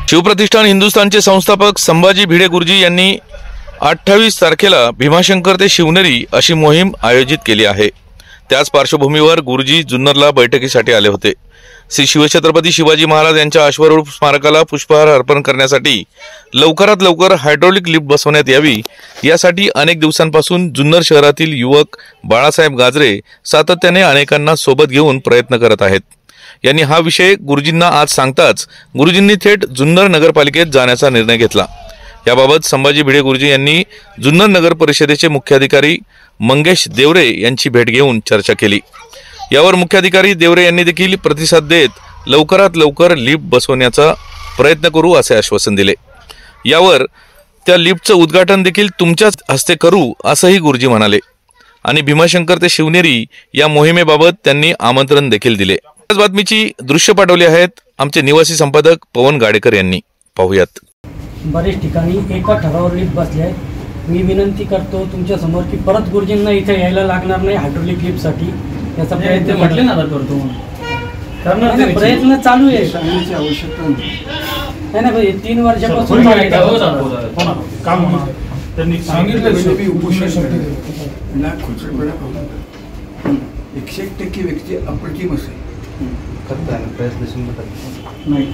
शिवप्रतिष्ठान हिंदुस्थानचे संस्थापक संभाजी भिडे गुरुजी यांनी 28 तारखेला भीमाशंकर ते शिवनेरी अशी मोहीम आयोजित केली आहे। त्याच पार्श्वभूमीवर गुरुजी जुन्नरला बैठकीसाठी आले होते। श्री शिवछत्रपती शिवाजी महाराज यांच्या अश्वारूढ स्मारकाला पुष्पहार अर्पण करण्यासाठी लवकरात लवकर हायड्रोलिक लिफ्ट बसवण्यात यावी यासाठी अनेक दिवसांपासून जुन्नर शहरातील युवक बाळासाहेब गाजरे सातत्याने अनेकांना सोबत घेऊन प्रयत्न करत आहेत। यांनी हा विषय गुरुजींना आज सांगताच गुरुजींनी थेट जुन्नर नगरपालिकेत जाण्याचा निर्णय घेतला। याबाबत संभाजी भिडे गुरुजी यांनी जुन्नर नगर परिषदेचे मुख्याधिकारी मंगेश देवरे यांची भेट घेऊन चर्चा केली। यावर मुख्याधिकारी देवरे यांनी देखील प्रतिसाद देत लवकरात लवकर लिफ्ट बसवण्याचा प्रयत्न करू असे आश्वासन दिले। यावर त्या लिफ्टचं उद्घाटन देखील तुमच्याच हस्ते करू असंही गुरुजी म्हणाले आणि भीमाशंकर ते शिवनेरी या मोहिमेबाबत त्यांनी आमंत्रण देखील दिले। याच बातमीची दृश्य पाठवली आहेत आमचे निवासी संपादक पवन गाडेकर यांनी। पाहूयात। बरेच ठिकाणी एका ठरावावर लिफ्ट बसले आहेत। मी विनंती करतो तुमच्या समोर की परत गुरुजींना इथे यायला लागणार नाही हायड्रोलिक लिफ्टसाठी। याचा प्रयत्न म्हटले ना करतो करणार प्रयत्न चालू आहे। सांगण्याची आवश्यकता नाही ना भाई 3 वर्षापासून काम होणार त्यांनी सांगितलं की उपोषण लाख खुचरपणा करू 100% व्यक्ती अप्रतिम असेल करता प्रयत्न नाही।